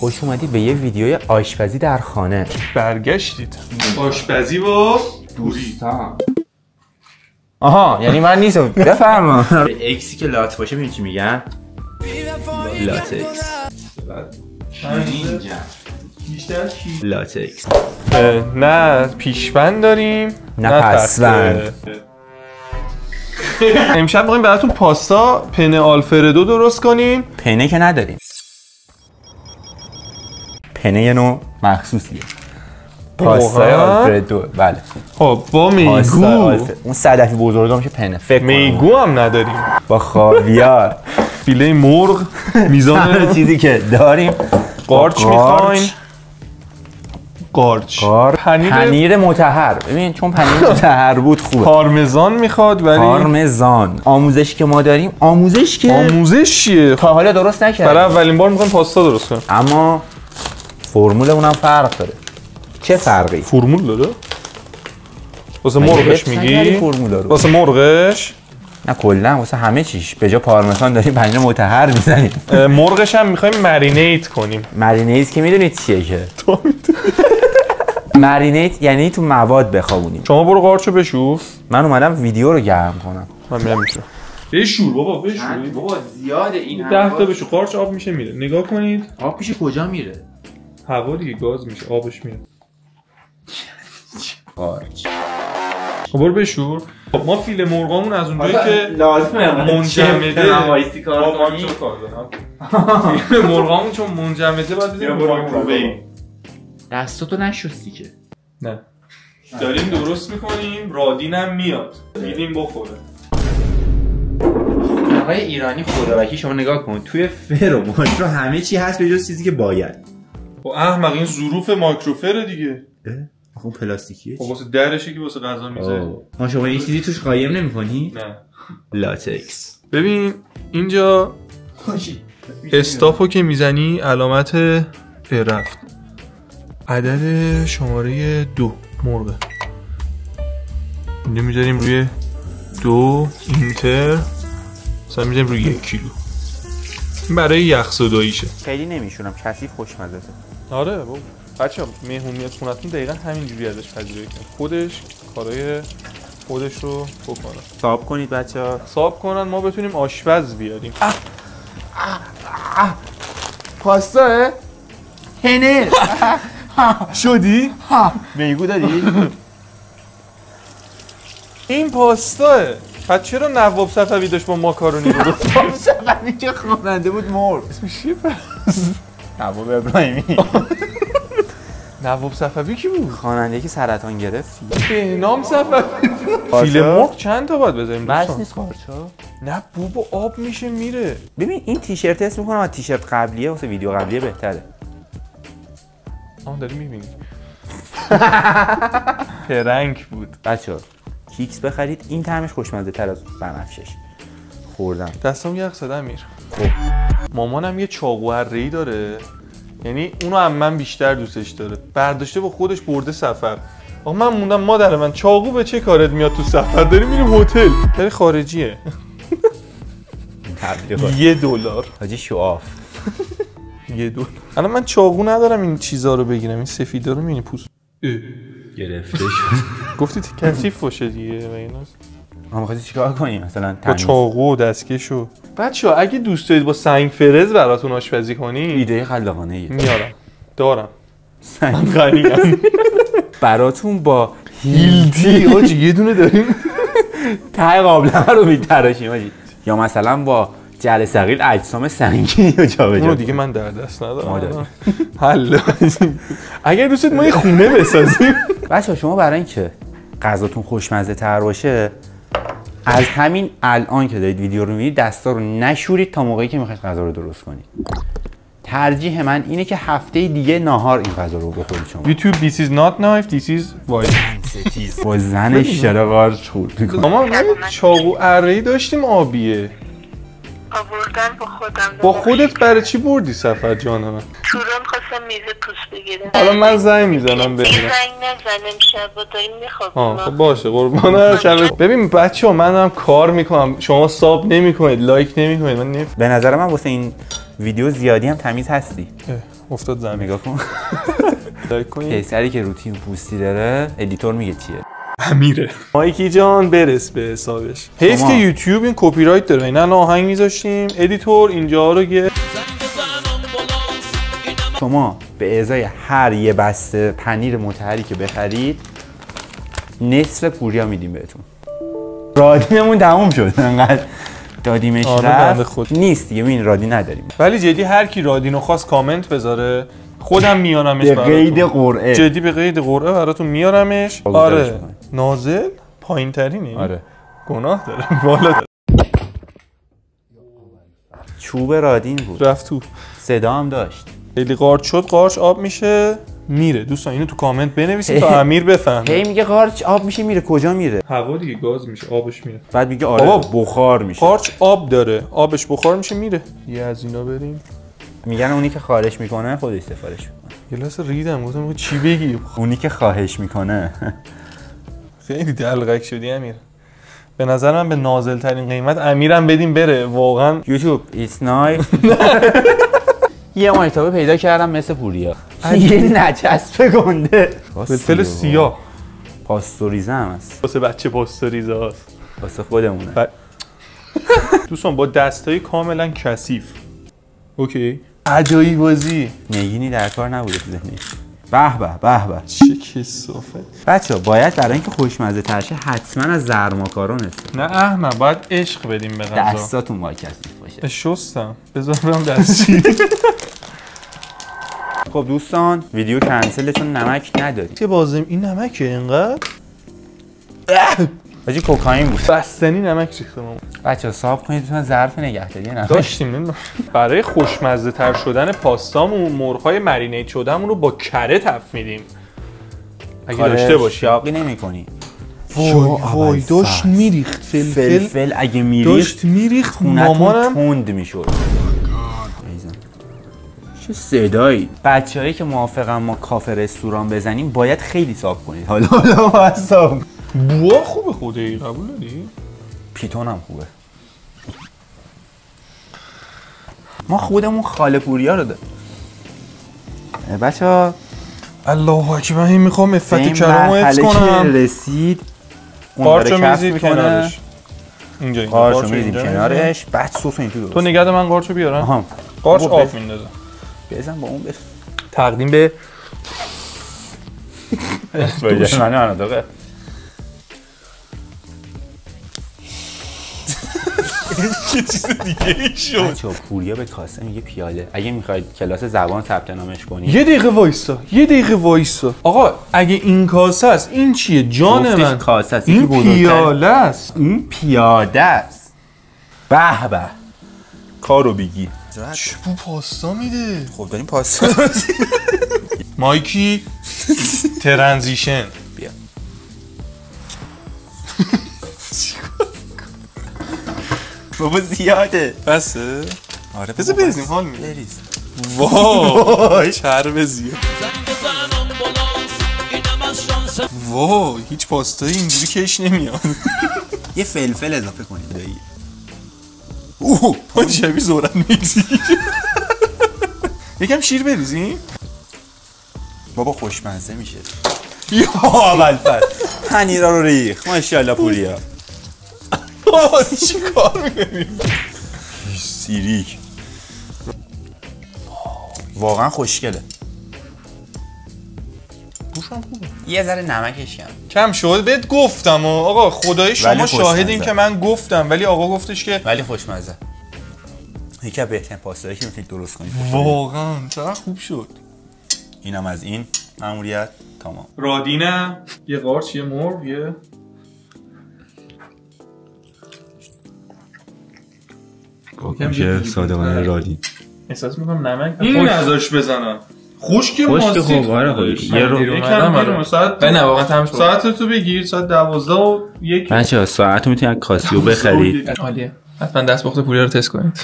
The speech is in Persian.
خوش اومدید به یه ویدیوی آشپزی در خانه. برگشتید آشپزی با دوستان. آها یعنی من نیستم. بفرما. اکسی که لات باشه ببین چی میگن؟ لاتکس. لاتکس. نه پیشبند داریم نه پسوند. امشب می‌خوایم براتون پاستا پنه آلفردو درست کنیم. پنه که نداریم. پنه یه نوع مخصوصیه. پاستا آلفردو. بله. خب با میگو. اون صدفی بزرگا میشه پنه. فکر کنم. میگو هم نداریم. با خاویار. فیله مرغ. میزان چیزی که داریم. قارچ میخواین. قارچ. پنیر مطهر. ببین چون پنیر مطهر بود خوبه. پارمزان میخواد ولی پارمزان. آموزشی که ما داریم آموزش چیه؟ تا حالا درست نکردیم. برای اولین بار میخوایم پاستا درست کنیم. اما فرمول اونم فرق داره. چه فرقی؟ فرمول داره؟ واسه مرغش میگی؟ واسه مرغش؟ نه کلا واسه همه چیش. به جا پارمزان داریم پنیر مطهر میزنیم. مرغش هم میخوایم مرینیت کنیم. مرینیت که میدونید چیه که؟ تو میدونی. مرینیت یعنی تو مواد بخوابونیم. شما برو قارچو بشور. من اومدم ویدیو رو گرم کنم. من میرم میشورم. بشور بابا بشور. بابا زیاده این. 10 تا بشور. قارچ آب میشه میره. نگاه کنید. آب میشه کجا میره؟ هوا دیگه گاز میشه آبش میره. قارچ. خب برو بشور. خب ما فیله مرغامون از اونجایی که لازمه منجمده وایسی کار کنی. فیله مرغامون چون منجمده باید بزنیم مایکروویو. دستاتو نشستی که؟ نه. داریم درست میکنیم. رادینم میاد. میدیم بخوره. آقای ایرانی خداوکی شما نگاه کن توی فر و مایکرو همه چی هست به جز چیزی که باید. خب احمق این ظروف مایکروفره دیگه. اون پلاستیکیه. خب واسه درشه که واسه غذا میذاری. ما شما این چیزی توش قایم نمی‌کنی؟ نه. لاتکس. ببین اینجا استاپو که میزنی علامت رفت. عدد شماره 2 مرغ. اینجا میذاریم روی 2 اینتر. مثلا میذاریم روی 1 کیلو. این برای یخزداییشه. خیلی نمیشونم کثیف خوشمزه. آره بابا. بچه‌ها مهمونیت خونتون دقیقاً همینجوری ازش پذیرایی کنید. خودش کارهای خودش رو بکنه. صاحب کنید بچه‌ها. صاحب کنن ما بتونیم آشپز بیاریم. پاستا هنه شدی؟ میگو دادی؟ این پاستاه. پس چرا نواب صفوی داشت با ماکارونی درست؟ نواب صفوی که خواننده بود مرد. اسمش چیه پس؟ نواب ابراهیمی. نواب صفوی کی بود؟ خواننده که سرطان گرفت. بهنام صفوی. فیله مرغ چند تا باید بزنیم دوستان؟ بس نیست قارچا. نه بابا آب میشه میره. ببین این تیشرت اسم میکنم از تیشرت قبلیه واسه ویدیو قبلیه بهتره. داری میبینی. پرنگ بود. بچه‌ها کیکس بخرید این طعمش خوشمزه تر از بنفشش. خوردم دستم یخ زده امیر. خب مامانم یه چاقو اره‌ای داره. یعنی اونو هم من بیشتر دوستش داره. برداشته با خودش برده سفر. آقا من موندم مادر من چاقو به چه کارت میاد تو سفر؟ داری میریم هتل. داری خارجیه. $1 حاجی شواف. $1. الان من چاقو ندارم این چیزا رو بگیرم. این سفیدا رو میبینی پوست گرفته شد. گفتی کثیف باشه دیگه و ایناست. ما می‌خواستی چیکار کنیم مثلا با چاقو و دستکشو. بچه‌ها اگه دوست دارید با سنگ فرز براتون آشپزی کنید ایده خلاقانه‌ایه. میارم. دارم. سنگ غنی‌ام. براتون با هیلتی آجی یه دونه داریم. ته قابلمه رو می‌تراشیم آجی. یا مثلا با جل ثقیل اجسام سنگی رو جابجا. اونو دیگه من در دست ندارم. حل. اگر دوست دارید ما یه خونه بسازیم. بچه‌ها شما برای اینکه غذاتون خوشمزه تر باشه از همین الان که دارید ویدیو رو می‌بینید دستا رو نشورید تا موقعی که می‌خواید غذا رو درست کنید. ترجیح من اینه که هفته دیگه ناهار این غذا رو بخورید شما. YouTube this is not knife this is wine. با زنش چرا قارچ خورد می‌کنه. اما ما چاقو اره‌ای داشتیم آبیه. آوردن با خودم. با خودت برای چی بردی سفر جان من؟ تورم خواستم میز پوست بگیرم. حالا من زنگ میزنم ببینم. زنگ نزنم شب و داریم میخوابیم. خب باشه قربان شب. ببین بچه‌ها من دارم کار میکنم شما ساب نمیکنید لایک نمیکنید من به نظر من واسه این ویدیو زیادی هم تمیز هستی. افتاد زمین. نگاه کن. لایک کنید. کیسری که رو تیم پوستی داره ادیتور میگه چیه؟ امیره. مایکی جان برس به حسابش. حیف که یوتیوب این کپی رایت داره. اینا الان آهنگ میذاشتیم ادیتور اینجا رو شما به ازای هر یه بسته پنیر متحری که بخرید نصف پوریا میدیم بهتون. رادینمون تموم شد انقدر دادیمش رفت نیست دیگه. این رادی نداریم. ولی جدی هر کی رادینو خواست کامنت بذاره خودم میارمش براتون. به قید قرعه. جدی به قید قرعه براتون میارمش. آره نازل پایین ترینه. آره گناه داره بالا داره. چوب رادین بود رفت تو. صدا هم داشت. خیلی قارچ شد. قارچ آب میشه میره. دوستان اینو تو کامنت بنویسید تا امیر بفهمه. هی میگه قارچ آب میشه میره. کجا میره؟ هوا دیگه گاز میشه آبش میره. بعد میگه آره بخار میشه. قارچ آب داره آبش بخار میشه میره. یه از اینا بریم. میگن اونی که خارش میکنه خودش سفارش میکنه. یه لحظه ریدم گفتم چی بگی. اونی که خواهش میکنه. خیلی دلغک شدی امیر. به نظر من به نازل ترین قیمت امیرم بدیم بره واقعا. یوتیوب ایتس نایف. یه مایتابه پیدا کردم مثل پوریا. یه نچسب گنده. فلفل سیاه. پاستوریزه هم هست. واسه بچه پاستوریزه هست. واسه خودمونه. دوستان با دستای کاملا کثیف. اوکی. ادایی بازی. نگینی در کار نبوده تو ذهنی. به به به به. چه کثافت. بچه‌ها باید برای اینکه خوشمزه تر شه حتما از زرماکارون استفاده. نه احمد باید عشق بدیم به غذا. دستاتون باید کثیف باشه. شستم. بذارم دستی. خب دوستان ویدیو کنسل چون نمک نداریم. چه بازم این نمکه اینقدر؟ حاجی کوکائین بود. بستنی نمک ریختم. بچه‌ها صاحب کنید تو ظرف نگهداری نمک. داشتیم برای خوشمزه تر شدن پاستامون مرغ‌های مرینیت شدهمون رو با کره تف میدیم. اگه داشته باشی. شاقی نمی‌کنی. وای داشت میریخت فلفل اگه میریخت داشت میریخت مامانم تند میشد. چه صدایی. بچه‌هایی که موافقن ما کافه رستوران بزنیم باید خیلی صاف کنید. حالا باید صاف. بوا خوبه خدایی قبول داری؟ پیتون هم خوبه. ما خودمون خاله پوریا رو داریم. بچه‌ها الله اکبر من میخوام افت کلامو حفظ کنم. رسید قارچو میذید کنارش. اینجا قارچو میذید کنارش. بعد سس این تو درست. تو نگه من قارچو بیارم. قارچ آب میندازم. بزن با اون بس. تقدیم به من آناداقه. یه چیز دیگه ای شد. بچه‌ها پوریا به کاسه میگه پیاله. اگه میخواید کلاس زبان ثبت نامش کنید. یه دقیقه وایسا. آقا اگه این کاسه است این چیه جان من؟ کاسه است. این پیاله است. این پیاده است. به به. کارو بگی. چه بو پاستا میده؟ خب داریم پاستا. مایکی ترانزیشن بیا. بابا زیاده. بسه؟ آره بذار بریزیم حال میده. بریز. وای چرب زیاد. وای هیچ پاستایی اینجوری کش نمیاد. یه فلفل اضافه کنید دایی. اوه شبیه زورن میگزی. یکم شیر بریزیم؟ بابا خوشمزه میشه. یا اولفر پنیرا رو ریخ. ماشاءالله پوریا. بابا چی کار میکنیم؟ سیریک واقعا خوشگله. بوشم خوبه. یه ذره نمکش کم شد. بهت گفتم آقا خدای شما شاهدین که من گفتم ولی آقا گفتش که ولی خوشمزه. یکی از بهترین پاستایی که میتونید درست کنید. واقعا چقدر خوب شد. اینم از این ماموریت تمام. رادینه یه قارچ یه مرغ یه میشه صادقانه رادین. احساس میکنم نمک این نذاش بزنم. خشک ماست. خوب آره یه رو یکم ساعت نه واقعا تمام شد. ساعت تو بگیر ساعت 12 و 1. بچه‌ها ساعت رو میتونید از کاسیو بخرید. عالیه. حتما دستپخت پوریا رو تست کنید.